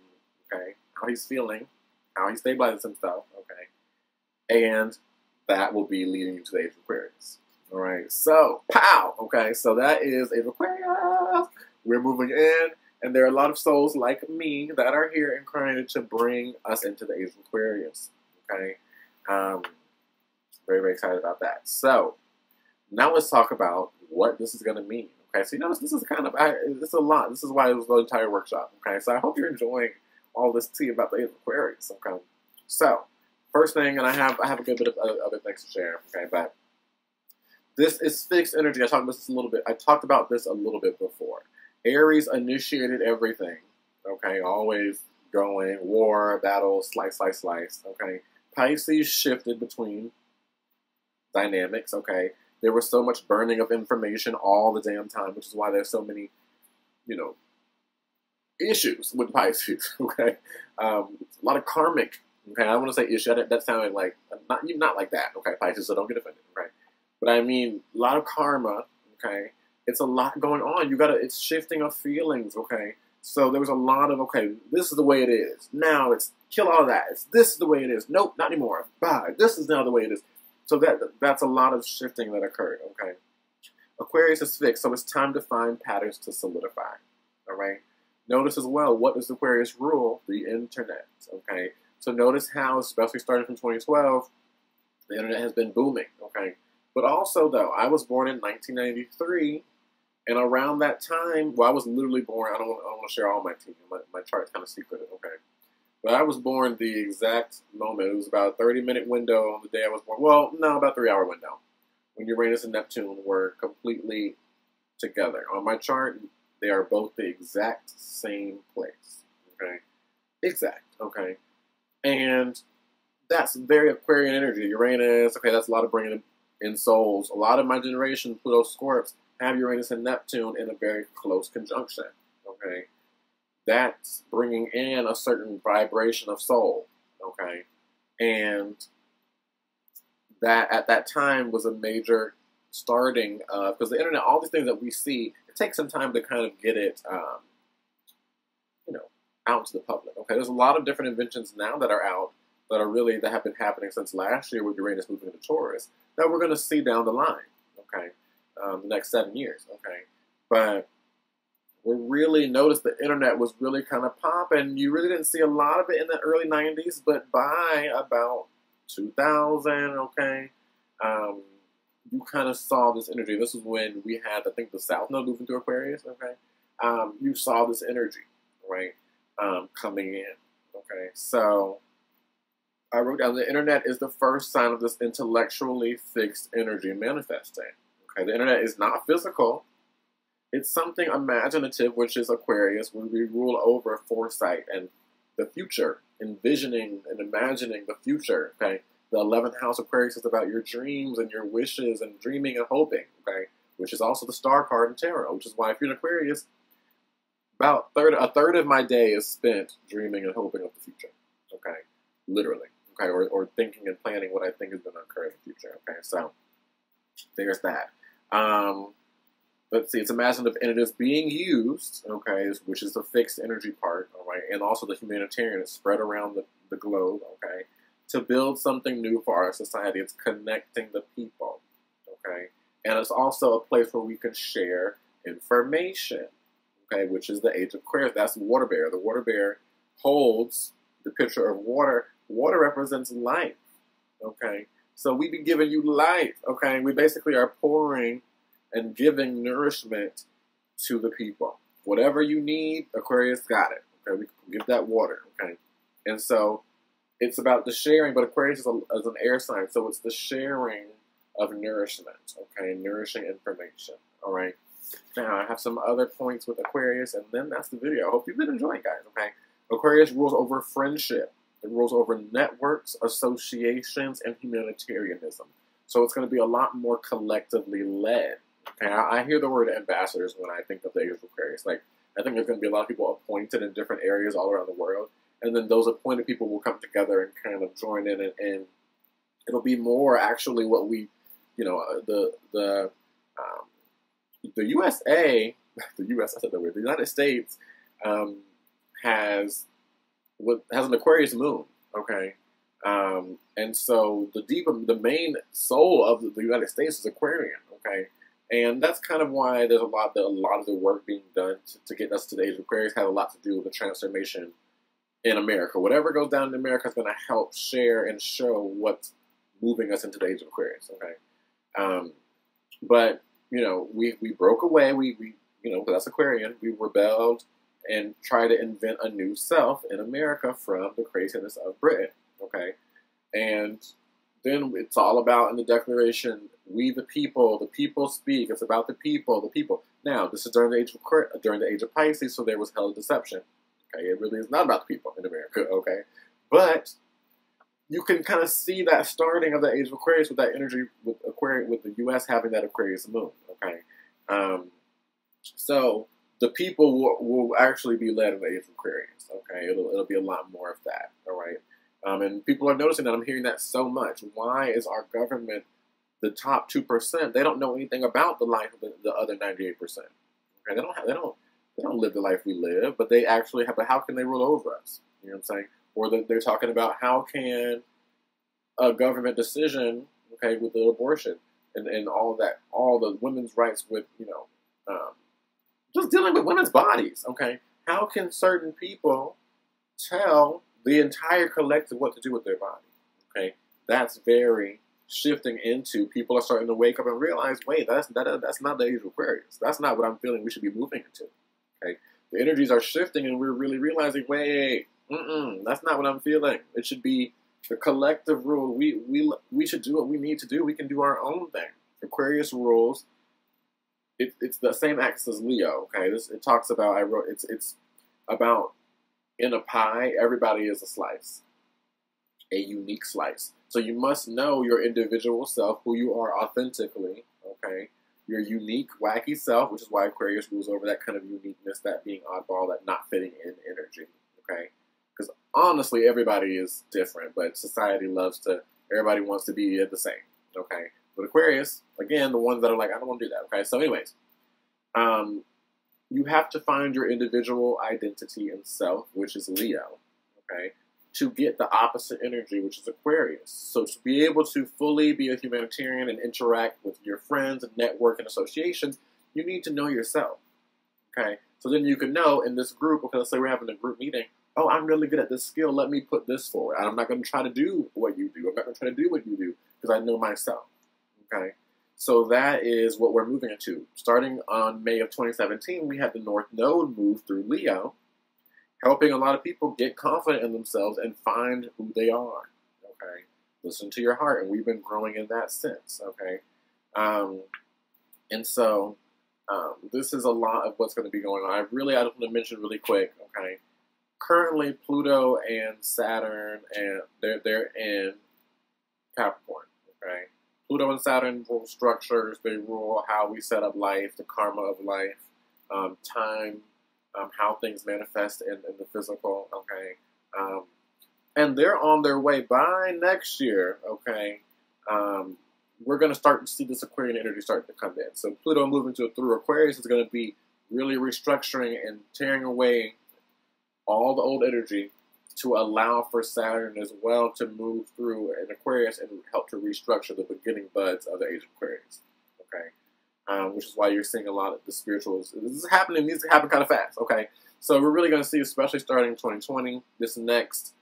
okay? How he's feeling, how he stabilizes himself, okay? And that will be leading you to the age of Aquarius. All right, so, pow! Okay, so that is age of Aquarius. We're moving in, and there are a lot of souls like me that are here incarnated to bring us into the age of Aquarius. Okay, very, very excited about that. So, now let's talk about what this is going to mean. Okay, so you notice this is kind of, it's a lot. This is why it was the entire workshop. Okay, so I hope you're enjoying all this tea about the age of Aquarius. Okay, so, first thing, and I have a good bit of other things to share, okay, but this is fixed energy. I talked about this a little bit before. Aries initiated everything, okay, always going, war, battle, slice, slice, slice, okay. Pisces shifted between dynamics, okay. There was so much burning of information all the damn time, which is why there's so many, you know, issues with Pisces, okay. A lot of karmic. Okay, I want to say issue. That sounded like not like that. Okay, Pisces, so don't get offended. Okay, but I mean a lot of karma. Okay, it's a lot going on. It's shifting of feelings. Okay, so there was a lot of this is the way it is. Now it's kill all that. This is the way it is. Nope, not anymore. Bye. This is now the way it is. So that's a lot of shifting that occurred. Okay, Aquarius is fixed, so it's time to find patterns to solidify. All right. Notice as well, what does Aquarius rule? The internet. Okay. So notice how, especially starting from 2012, the internet has been booming, okay? But also, though, I was born in 1993, and around that time, well, I was literally born, I don't want to share all my team, my chart's kind of secretive, okay? But I was born the exact moment. It was about a 30-minute window on the day I was born. Well, no, about a 3-hour window, when Uranus and Neptune were completely together. On my chart, they are both the exact same place, okay? Exact, okay? And that's very Aquarian energy. Uranus, okay, that's a lot of bringing in souls. A lot of my generation, Pluto Scorps, have Uranus and Neptune in a very close conjunction, okay? That's bringing in a certain vibration of soul, okay? And that, at that time, was a major starting of, because the internet, all these things that we see, it takes some time to kind of get it, you know, out to the public. Okay, there's a lot of different inventions now that are out that have been happening since last year with Uranus moving into Taurus that we're going to see down the line. Okay, the next 7 years. Okay, but we really noticed the internet was really kind of popping. You really didn't see a lot of it in the early 90s, but by about 2000, okay, you kind of saw this energy. This is when we had, I think, the South Node moving to Aquarius. Okay, you saw this energy, right? Coming in. Okay, so I wrote down the internet is the first sign of this intellectually fixed energy manifesting. Okay, the internet is not physical. It's something imaginative, which is Aquarius, where we rule over foresight and the future, envisioning and imagining the future. Okay, the 11th house Aquarius is about your dreams and your wishes and dreaming and hoping. Okay, which is also the star card in tarot, which is why if you're an Aquarius, about a third of my day is spent dreaming and hoping of the future, okay? Literally, okay? Or thinking and planning what I think is going to occur in the future, okay? So, there's that. Let's see, it's imaginative and it is being used, okay, which is the fixed energy part, all right? And also the humanitarian is spread around the globe, okay? To build something new for our society. It's connecting the people, okay? And it's also a place where we can share information. Okay, which is the age of Aquarius. That's the water bear. The water bear holds the picture of water. Water represents life. Okay, so we be giving you life. Okay, we basically are pouring and giving nourishment to the people. Whatever you need, Aquarius got it. Okay, we can give that water. Okay, and so it's about the sharing. But Aquarius is an air sign, so it's the sharing of nourishment. Okay, nourishing information. All right. Now I have some other points with Aquarius, and then that's the video. I hope you've been enjoying, guys. Okay, Aquarius rules over friendship. It rules over networks, associations, and humanitarianism. So it's going to be a lot more collectively led. Okay, I hear the word ambassadors when I think of the age of Aquarius. Like, I think there's going to be a lot of people appointed in different areas all around the world, and then those appointed people will come together and kind of join in, and it'll be more actually what we, you know, the USA, the U.S. I said that word. The United States has an Aquarius moon. Okay, and so the main soul of the United States is Aquarian. Okay. And that's kind of why there's a lot of the work being done to get us to the age of Aquarius has a lot to do with the transformation in America. Whatever goes down in America is going to help share and show what's moving us into the age of Aquarius. Okay, but you know, we broke away. We you know, that's Aquarian. We rebelled and tried to invent a new self in America from the craziness of Britain. Okay, and then it's all about in the Declaration, we the people speak. It's about the people, the people. Now, this is during the age of Pisces, so there was hell of deception. Okay, it really is not about the people in America. Okay, but you can kind of see that starting of the age of Aquarius with that energy with Aquarius, with the U.S. having that Aquarius moon. Okay, so the people will actually be led in the age of Aquarius. Okay, it'll be a lot more of that. All right. And people are noticing that. I'm hearing that so much. Why is our government the top 2%? They don't know anything about the life of the other 98%. Okay, they don't live the life we live, but they actually have. But how can they rule over us? You know what I'm saying? Or they're talking about how can a government decision, okay, with the abortion and all of that, all the women's rights with, you know, just dealing with women's bodies. Okay, how can certain people tell the entire collective what to do with their body? Okay, that's very shifting into people are starting to wake up and realize, wait, that's not the age of Aquarius. That's not what I'm feeling we should be moving into. Okay, the energies are shifting, and we're really realizing, wait, that's not what I'm feeling. It should be the collective rule. We should do what we need to do. We can do our own thing. Aquarius rules. It's the same axis as Leo. Okay, it talks about it's about. In a pie, everybody is a slice, a unique slice. So you must know your individual self, who you are authentically, okay? Your unique, wacky self, which is why Aquarius rules over that kind of uniqueness, that being oddball, that not fitting in energy, okay? Because honestly, everybody is different, but society everybody wants to be the same, okay? But Aquarius, again, the ones that are like, I don't want to do that, okay? So anyways, you have to find your individual identity and self, which is Leo, okay, to get the opposite energy, which is Aquarius. So to be able to fully be a humanitarian and interact with your friends and network and associations, you need to know yourself, okay? So then you can know in this group, okay, let's say we're having a group meeting, oh, I'm really good at this skill, let me put this forward. I'm not going to try to do what you do. I'm not going to try to do what you do because I know myself, okay? So that is what we're moving into. Starting on May of 2017, we had the North Node move through Leo, helping a lot of people get confident in themselves and find who they are, okay? Listen to your heart, and we've been growing in that sense, okay? And so this is a lot of what's going to be going on. I just want to mention really quick, okay? Currently, Pluto and Saturn, and they're in Capricorn, okay? Pluto and Saturn rule structures. They rule how we set up life, the karma of life, time, how things manifest in the physical, okay? And they're on their way by next year, okay? We're going to start to see this Aquarian energy starting to come in. So Pluto moving through Aquarius is going to be really restructuring and tearing away all the old energy to allow for Saturn as well to move through in Aquarius and help to restructure the beginning buds of the age of Aquarius, okay? Which is why you're seeing a lot of the spirituals. This is happening, needs to happen kind of fast, okay? So we're really going to see, especially starting in 2020, this next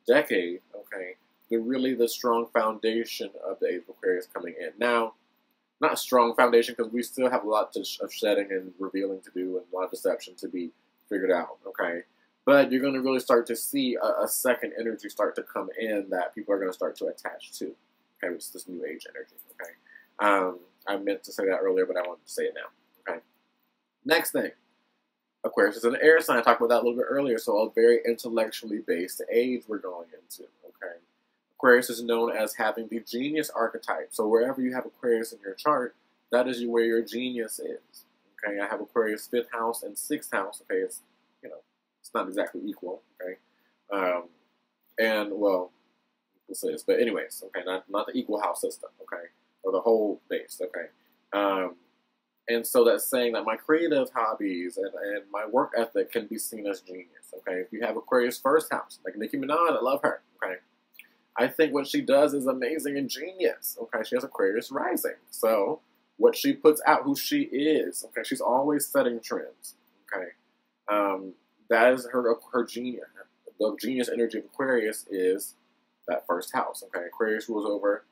decade, okay, the strong foundation of the age of Aquarius coming in. Now, not a strong foundation, because we still have a lot of shedding and revealing to do and a lot of deception to be figured out, okay? But you're going to really start to see a second energy start to come in that people are going to start to attach to, okay, which is this new age energy, okay? I meant to say that earlier, but I wanted to say it now, okay? Next thing, Aquarius is an air sign. I talked about that a little bit earlier, so a very intellectually based age we're going into, okay? Aquarius is known as having the genius archetype. So wherever you have Aquarius in your chart, that is where your genius is. Okay, I have Aquarius 5th house and 6th house. Okay, it's, you know, it's not exactly equal. Okay, and well, we'll say this, but anyways, okay, not the equal house system. Okay, or the whole base. Okay, and so that's saying that my creative hobbies and my work ethic can be seen as genius. Okay, if you have Aquarius 1st house, like Nicki Minaj, I love her. Okay. I think what she does is amazing and genius. Okay, she has Aquarius rising. So what she puts out, who she is, okay, she's always setting trends. Okay, that is her genius. The genius energy of Aquarius is that 1st house. Okay, Aquarius rules over,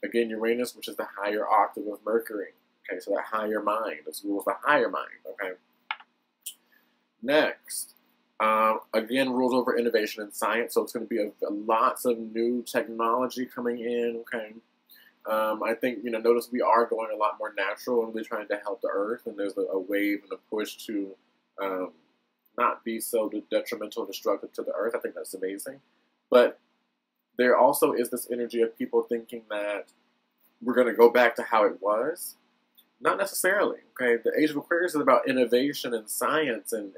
again, Uranus, which is the higher octave of Mercury. Okay, so that higher mind. This rules the higher mind. Okay, next. Again, rules over innovation and science, so it's going to be lots of new technology coming in, okay? I think, you know, notice we are going a lot more natural and really trying to help the earth, and there's a wave and a push to not be so detrimental and destructive to the earth. I think that's amazing. But there also is this energy of people thinking that we're going to go back to how it was. Not necessarily, okay? The Age of Aquarius is about innovation and science and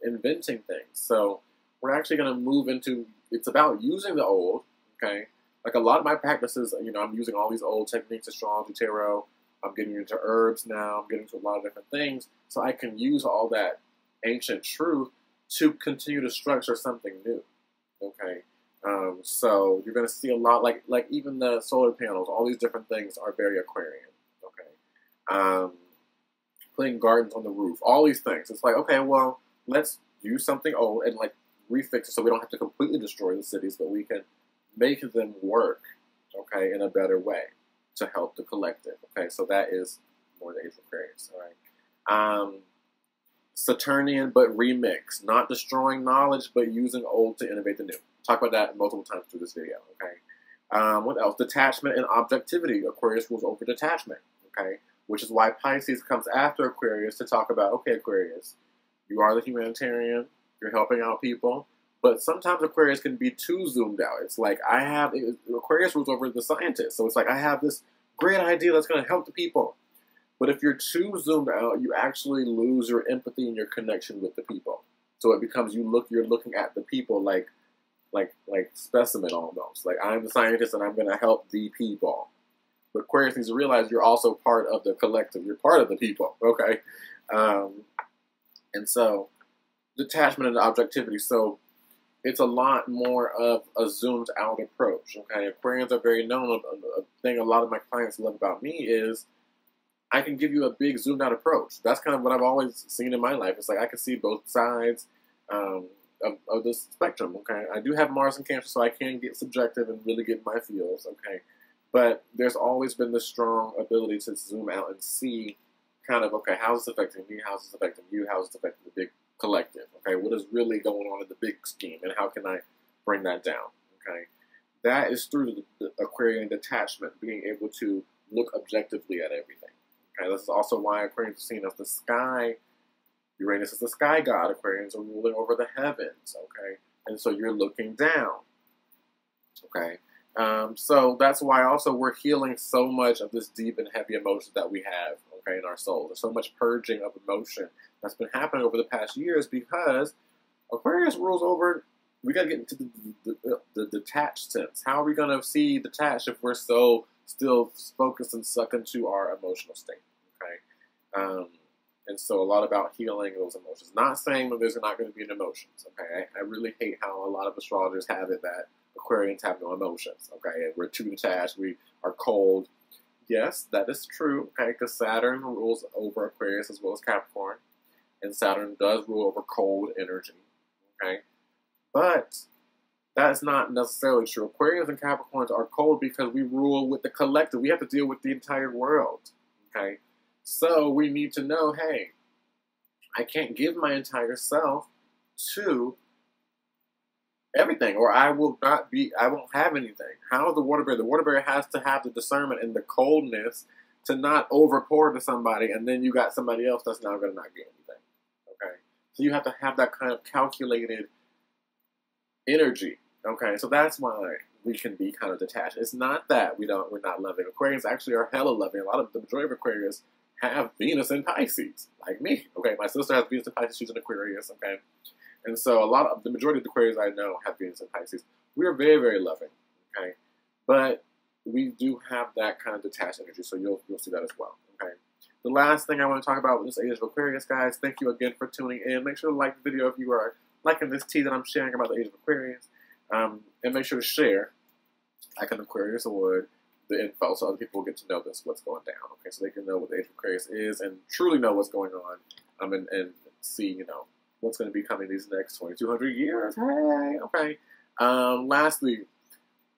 inventing things. So we're actually going to move into, it's about using the old, okay? Like a lot of my practices, you know, I'm using all these old techniques, astrology, tarot. I'm getting into herbs now. I'm getting to a lot of different things. So I can use all that ancient truth to continue to structure something new, okay? So you're going to see a lot, like even the solar panels, all these different things are very Aquarian, okay? Putting gardens on the roof, all these things. It's like, okay, well, let's use something old and like refix it so we don't have to completely destroy the cities, but we can make them work, okay, in a better way to help the collective, okay? So that is more the Age of Aquarius, all right? Saturnian, but remix, not destroying knowledge, but using old to innovate the new. Talk about that multiple times through this video, okay? What else? Detachment and objectivity. Aquarius rules over detachment, okay? Which is why Pisces comes after Aquarius to talk about, okay, Aquarius, you are the humanitarian, you're helping out people, but sometimes Aquarius can be too zoomed out. It's like, Aquarius rules over the scientist, so it's like, I have this great idea that's going to help the people. But if you're too zoomed out, you actually lose your empathy and your connection with the people. So it becomes, you're looking at the people like specimen almost. Like, I'm the scientist and I'm going to help the people. But Aquarius needs to realize you're also part of the collective. You're part of the people, okay? And so, detachment and objectivity. So, it's a lot more of a zoomed out approach, okay? Aquarians are very known. A thing a lot of my clients love about me is I can give you a big zoomed out approach. That's kind of what I've always seen in my life. It's like I can see both sides of the spectrum, okay? I do have Mars and Cancer, so I can get subjective and really get my feels, okay? But there's always been this strong ability to zoom out and see kind of, okay, how is this affecting me? How is this affecting you? How is this affecting the big collective? Okay, what is really going on in the big scheme, and how can I bring that down? Okay, that is through the Aquarian detachment, being able to look objectively at everything. Okay, this is also why Aquarians are seen as the sky. Uranus is the sky god. Aquarians are ruling over the heavens. Okay, and so you're looking down. Okay. So that's why also we're healing so much of this deep and heavy emotion that we have, okay, in our soul. There's so much purging of emotion that's been happening over the past years because Aquarius rules over, we got to get into the detached sense. How are we going to see detached if we're so still focused and sucked into our emotional state, okay? And so a lot about healing those emotions. Not saying that there's not going to be emotions, okay? I really hate how a lot of astrologers have it that Aquarians have no emotions, okay? We're too detached, we are cold. Yes, that is true, okay? Because Saturn rules over Aquarius as well as Capricorn. And Saturn does rule over cold energy, okay? But That's not necessarily true. Aquarians and Capricorns are cold because we rule with the collective. We have to deal with the entire world, okay? So we need to know, hey, I can't give my entire self to everything, or I won't have anything. How is the water bear? The water bear has to have the discernment and the coldness to not over pour to somebody, and then you got somebody else that's now going to not get anything, okay? So you have to have that kind of calculated energy, okay? So that's why we can be kind of detached. It's not that we're not loving. Aquarians actually are hella loving. The majority of Aquarians have Venus in Pisces, like me, okay? My sister has Venus in Pisces, she's an Aquarius, okay? And so the majority of the Aquarians I know have Venus in Pisces. We are very, very loving, okay? But we do have that kind of detached energy, so you'll see that as well, okay? The last thing I want to talk about with this Age of Aquarius, guys, thank you again for tuning in. Make sure to like the video if you are liking this tea that I'm sharing about the Age of Aquarius. And make sure to share, like an Aquarius would, the info so other people will get to know what's going down, okay? So they can know what the Age of Aquarius is and truly know what's going on, and see, you know, what's going to be coming these next 2,200 years. Hey, okay. Lastly,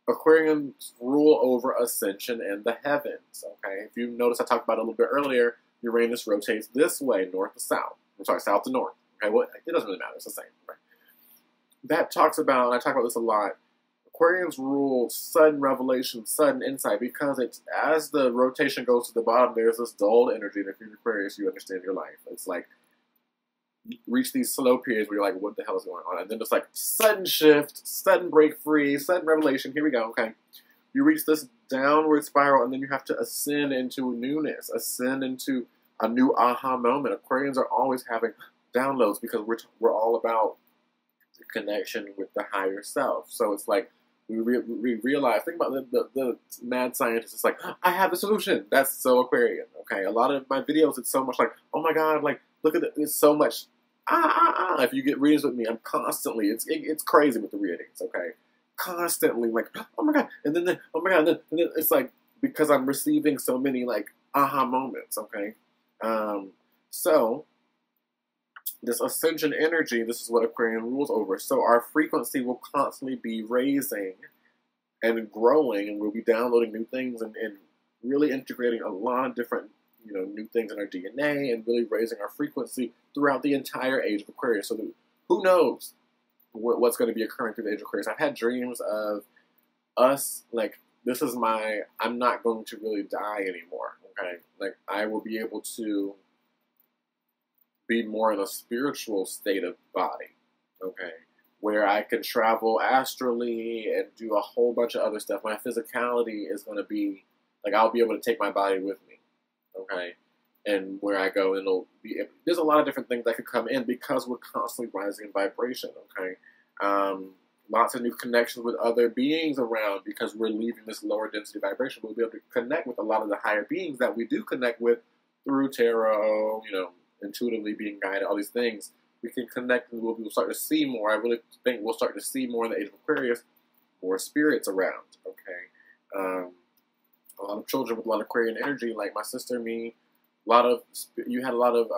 Aquarians rule over ascension and the heavens, okay? If you notice, I talked about it a little bit earlier, Uranus rotates this way, north to south. I'm sorry, south to north, okay? Well, it doesn't really matter. It's the same, right? That talks about, and I talk about this a lot, Aquarians rule sudden revelation, sudden insight, because it's as the rotation goes to the bottom, there's this dulled energy, and if you're Aquarius, you understand your life. It's like, you reach these slow periods where you're like, what the hell is going on? And then it's like, sudden shift, sudden break free, sudden revelation, here we go, okay? You reach this downward spiral, and then you have to ascend into newness, ascend into a new aha moment. Aquarians are always having downloads because we're all about the connection with the higher self. So it's like, we realize, think about the mad scientist. It's like, I have the solution. That's so Aquarian, okay? A lot of my videos, it's so much like, oh my God, like, look at it. It's so much, If you get readings with me, I'm constantly, it's crazy with the readings, okay? Constantly, like, oh my God, and then oh my God, and then it's like, because I'm receiving so many, like, aha moments, okay? So, this ascension energy, this is what Aquarian rules over. So our frequency will constantly be raising and growing, and we'll be downloading new things and really integrating a lot of different, you know, new things in our DNA and really raising our frequency throughout the entire age of Aquarius. So who knows what's going to be occurring through the age of Aquarius. I've had dreams of us, like, this is I'm not going to really die anymore, okay? Like, I will be able to be more in a spiritual state of body, okay? Where I can travel astrally and do a whole bunch of other stuff. My physicality is going to be, like, I'll be able to take my body with me, okay? And where I go, it'll be, there's a lot of different things that could come in because we're constantly rising in vibration, okay? Lots of new connections with other beings around because we're leaving this lower density vibration. We'll be able to connect with a lot of the higher beings that we do connect with through tarot, you know, intuitively being guided, all these things. We can connect and we'll start to see more. I really think we'll start to see more in the age of Aquarius, more spirits around, okay? A lot of children with a lot of Aquarian energy, like my sister and me, you had a lot of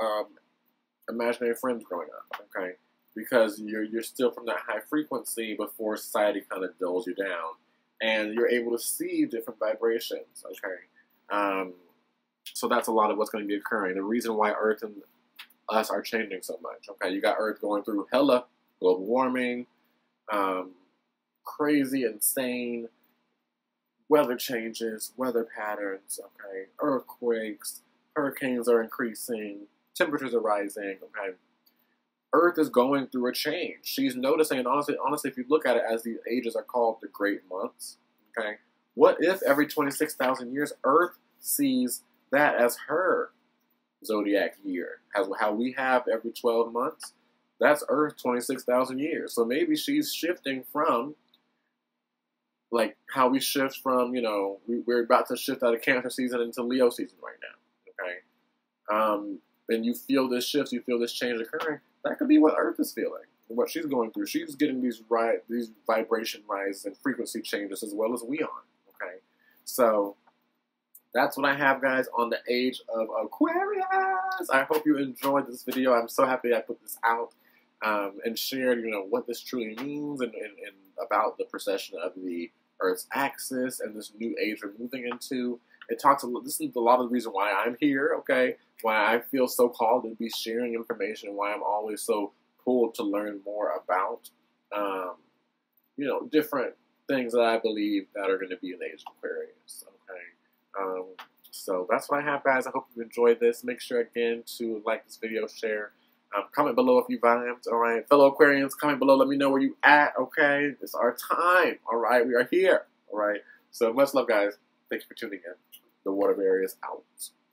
imaginary friends growing up, okay? Because you're still from that high frequency before society kind of dulls you down. And you're able to see different vibrations, okay? So that's a lot of what's going to be occurring. The reason why Earth and us are changing so much, okay? You got Earth going through hella global warming, crazy, insane weather changes, weather patterns, okay? Earthquakes, hurricanes are increasing, temperatures are rising, okay? Earth is going through a change. She's noticing, and honestly, if you look at it as these ages are called the great months, okay? What if every 26,000 years Earth sees that as her zodiac year? How we have every 12 months, that's Earth 26,000 years. So maybe she's shifting from, like, how we shift from, you know, we're about to shift out of Cancer season into Leo season right now, okay? And you feel this shift, you feel this change occurring. That could be what Earth is feeling, what she's going through. She's getting these vibration rises and frequency changes as well as we are, okay? So that's what I have, guys, on the Age of Aquarius. I hope you enjoyed this video. I'm so happy I put this out and shared, you know, what this truly means and about the precession of the Earth's axis and this new age we're moving into. It talks a lot. This is a lot of the reason why I'm here. Okay, why I feel so called to be sharing information. Why I'm always so pulled to learn more about, you know, different things that I believe that are going to be in the age of Aquarius. Okay. So that's what I have, guys. I hope you enjoyed this. Make sure, again, to like this video, share, comment below if you vibed, all right? Fellow Aquarians, comment below. Let me know where you at, okay? It's our time, all right? We are here, all right? So much love, guys. Thanks for tuning in. The Water Bearer is out.